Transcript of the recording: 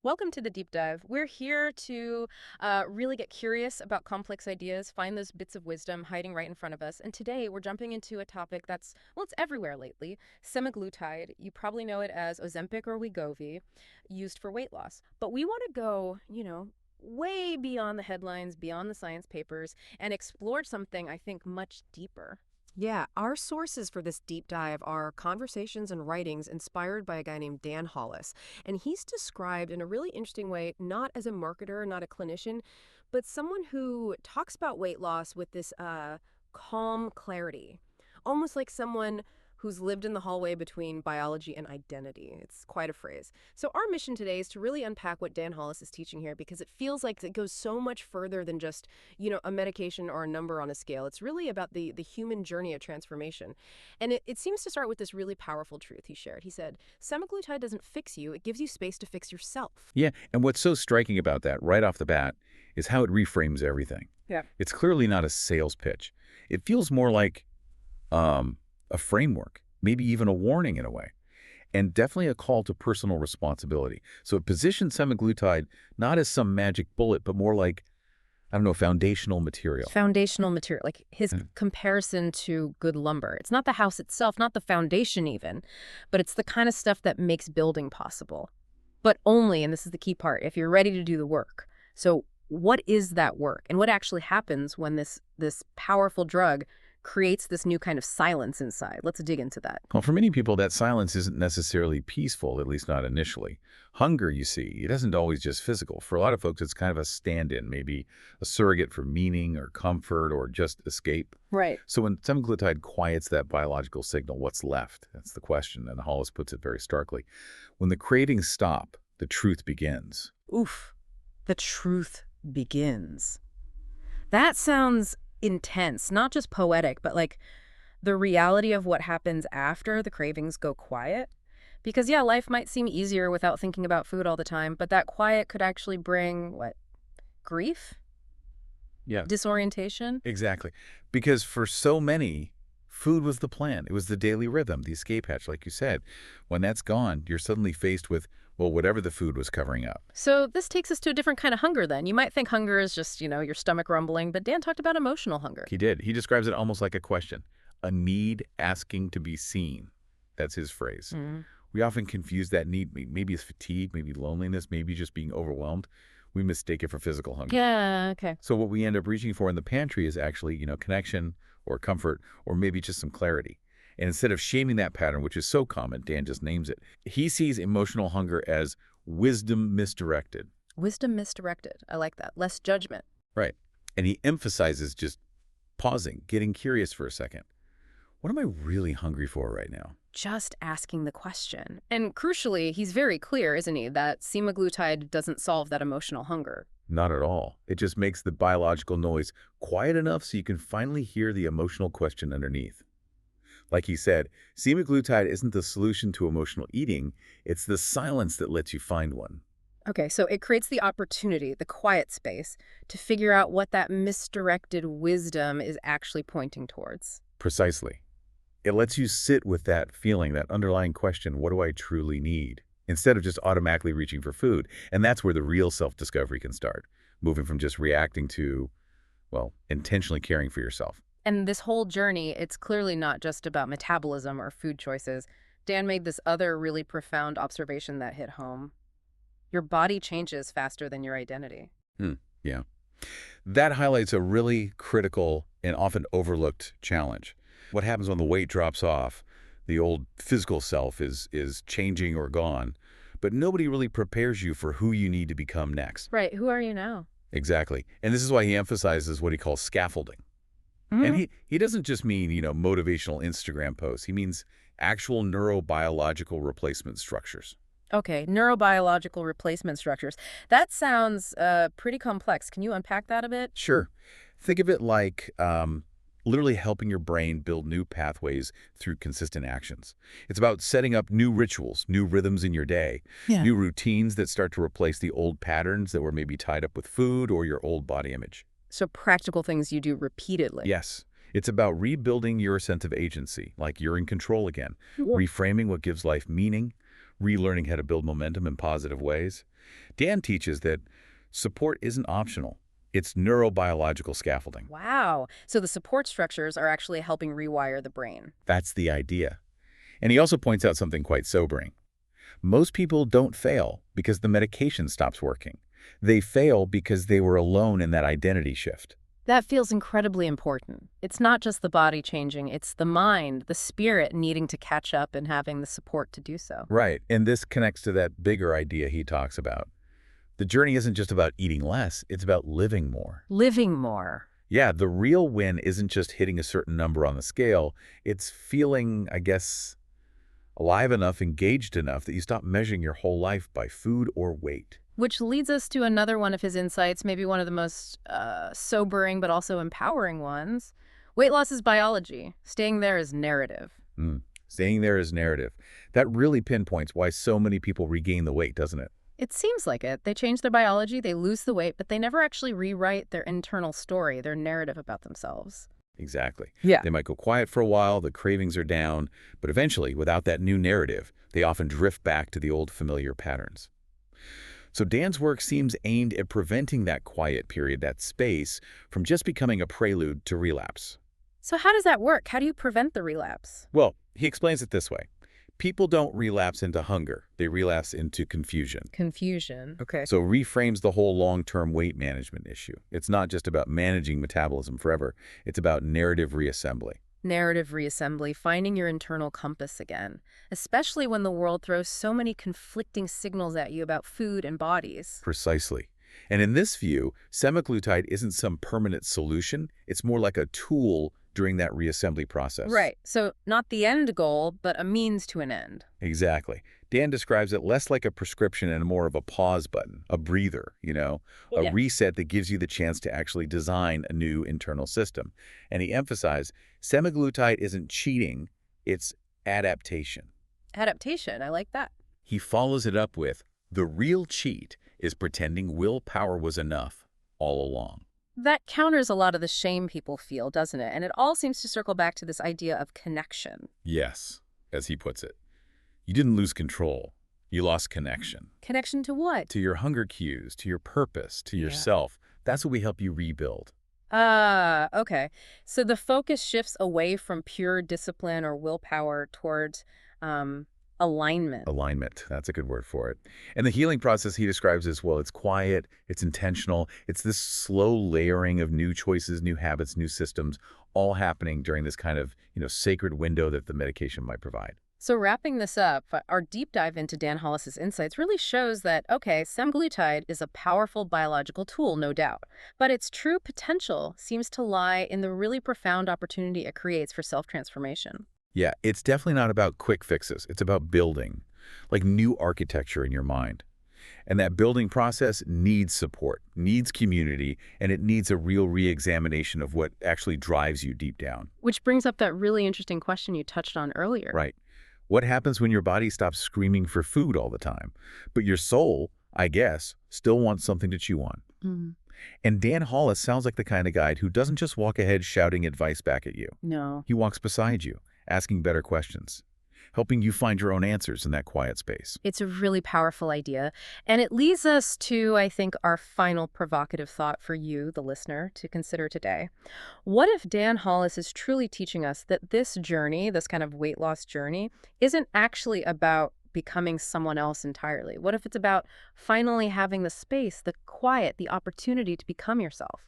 Welcome to the deep dive. We're here to really get curious about complex ideas, find those bits of wisdom hiding right in front of us. And today we're jumping into a topic that's, well, it's everywhere lately. Semaglutide. You probably know it as Ozempic or Wegovy, used for weight loss. But we want to go, way beyond the headlines, beyond the science papers, and explore something I think much deeper. Yeah, our sources for this deep dive are conversations and writings inspired by a guy named Dan Hollis. And he's described in a really interesting way, not as a marketer, not a clinician, but someone who talks about weight loss with this calm clarity, almost like someone who's lived in the hallway between biology and identity. It's quite a phrase. So our mission today is to really unpack what Dan Hollis is teaching here because it feels like it goes so much further than just, a medication or a number on a scale. It's really about the human journey of transformation. And it seems to start with this really powerful truth he shared. He said, semaglutide doesn't fix you, it gives you space to fix yourself. Yeah, and what's so striking about that right off the bat is how it reframes everything. Yeah. It's clearly not a sales pitch. It feels more like a framework, maybe even a warning in a way, and definitely a call to personal responsibility. So it positions semaglutide not as some magic bullet, but more like, I don't know, foundational material. Foundational material, like his comparison to good lumber. It's not the house itself, not the foundation even, but it's the kind of stuff that makes building possible. But only, and this is the key part, if you're ready to do the work. So what is that work? And what actually happens when this powerful drug creates this new kind of silence inside? Let's dig into that. Well, for many people, that silence isn't necessarily peaceful, at least not initially. Hunger, you see, it isn't always just physical. For a lot of folks, it's kind of a stand-in, maybe a surrogate for meaning or comfort or just escape. Right. So when semaglutide quiets that biological signal, what's left? That's the question, and Hollis puts it very starkly. When the cravings stop, the truth begins. Oof. The truth begins. That sounds intense, not just poetic, but like the reality of what happens after the cravings go quiet. Because yeah, life might seem easier without thinking about food all the time, but that quiet could actually bring what? Grief? Yeah. Disorientation? Exactly. Because for so many, food was the plan. It was the daily rhythm, the escape hatch, like you said. When that's gone, you're suddenly faced with, well, whatever the food was covering up. So this takes us to a different kind of hunger then. You might think hunger is just, your stomach rumbling, but Dan talked about emotional hunger. He did. He describes it almost like a question, a need asking to be seen. That's his phrase. We often confuse that need. Maybe it's fatigue, maybe loneliness, maybe just being overwhelmed. We mistake it for physical hunger. Yeah, okay. So what we end up reaching for in the pantry is actually, connection or comfort or maybe just some clarity. And instead of shaming that pattern, which is so common, Dan just names it, he sees emotional hunger as wisdom misdirected. Wisdom misdirected. I like that. Less judgment. Right. And he emphasizes just pausing, getting curious for a second. What am I really hungry for right now? Just asking the question. And crucially, he's very clear, isn't he, that semaglutide doesn't solve that emotional hunger. Not at all. It just makes the biological noise quiet enough so you can finally hear the emotional question underneath. Like he said, semaglutide isn't the solution to emotional eating, it's the silence that lets you find one. Okay, so it creates the opportunity, the quiet space, to figure out what that misdirected wisdom is actually pointing towards. Precisely. It lets you sit with that feeling, that underlying question, what do I truly need? Instead of just automatically reaching for food. And that's where the real self-discovery can start, moving from just reacting to, well, intentionally caring for yourself. And this whole journey, it's clearly not just about metabolism or food choices. Dan made this other really profound observation that hit home. Your body changes faster than your identity. Yeah. That highlights a really critical and often overlooked challenge. What happens when the weight drops off? The old physical self is changing or gone, but nobody really prepares you for who you need to become next. Right. Who are you now? Exactly. And this is why he emphasizes what he calls scaffolding. And he doesn't just mean, motivational Instagram posts. He means actual neurobiological replacement structures. Okay, neurobiological replacement structures. That sounds pretty complex. Can you unpack that a bit? Sure. Think of it like literally helping your brain build new pathways through consistent actions. It's about setting up new rituals, new rhythms in your day, new routines that start to replace the old patterns that were maybe tied up with food or your old body image. So practical things you do repeatedly. Yes. It's about rebuilding your sense of agency, like you're in control again, reframing what gives life meaning, relearning how to build momentum in positive ways. Dan teaches that support isn't optional. It's neurobiological scaffolding. Wow. So the support structures are actually helping rewire the brain. That's the idea. And he also points out something quite sobering. Most people don't fail because the medication stops working. They fail because they were alone in that identity shift. That feels incredibly important. It's not just the body changing, it's the mind, the spirit needing to catch up and having the support to do so. Right. And this connects to that bigger idea he talks about. The journey isn't just about eating less, it's about living more. Living more. Yeah, the real win isn't just hitting a certain number on the scale. It's feeling, I guess, alive enough, engaged enough that you stop measuring your whole life by food or weight. Which leads us to another one of his insights, maybe one of the most sobering but also empowering ones. Weight loss is biology. Staying there is narrative. Staying there is narrative. That really pinpoints why so many people regain the weight, doesn't it? It seems like it. They change their biology, they lose the weight, but they never actually rewrite their internal story, their narrative about themselves. Exactly. Yeah. They might go quiet for a while, the cravings are down, but eventually, without that new narrative, they often drift back to the old familiar patterns. So Dan's work seems aimed at preventing that quiet period, that space, from just becoming a prelude to relapse. So how does that work? How do you prevent the relapse? Well, he explains it this way. People don't relapse into hunger. They relapse into confusion. Confusion. Okay. So reframes the whole long-term weight management issue. It's not just about managing metabolism forever. It's about narrative reassembly. Narrative reassembly, finding your internal compass again, especially when the world throws so many conflicting signals at you about food and bodies. Precisely. And in this view, semaglutide isn't some permanent solution. It's more like a tool during that reassembly process. Right. So not the end goal, but a means to an end. Exactly. Dan describes it less like a prescription and more of a pause button, a breather, a Yeah. reset that gives you the chance to actually design a new internal system. And he emphasized semaglutide isn't cheating, it's adaptation. Adaptation. I like that. He follows it up with, the real cheat is pretending willpower was enough all along. That counters a lot of the shame people feel, doesn't it? And it all seems to circle back to this idea of connection. Yes, as he puts it. You didn't lose control. You lost connection. Connection to what? To your hunger cues, to your purpose, to yourself. That's what we help you rebuild. Okay. So the focus shifts away from pure discipline or willpower towards alignment. Alignment, that's a good word for it. And the healing process he describes as, well, it's quiet, it's intentional, it's this slow layering of new choices, new habits, new systems, all happening during this kind of, sacred window that the medication might provide. So wrapping this up, our deep dive into Dan Hollis's insights really shows that, okay, semaglutide is a powerful biological tool, no doubt, but its true potential seems to lie in the really profound opportunity it creates for self-transformation. Yeah, it's definitely not about quick fixes. It's about building, like new architecture in your mind. And that building process needs support, needs community, and it needs a real re-examination of what actually drives you deep down. Which brings up that really interesting question you touched on earlier. Right. What happens when your body stops screaming for food all the time, but your soul, I guess, still wants something to chew on? Mm. And Dan Hollis sounds like the kind of guy who doesn't just walk ahead shouting advice back at you. No. He walks beside you, asking better questions, helping you find your own answers in that quiet space. It's a really powerful idea. And it leads us to, I think, our final provocative thought for you, the listener, to consider today. What if Dan Hollis is truly teaching us that this journey, this kind of weight loss journey, isn't actually about becoming someone else entirely? What if it's about finally having the space, the quiet, the opportunity to become yourself?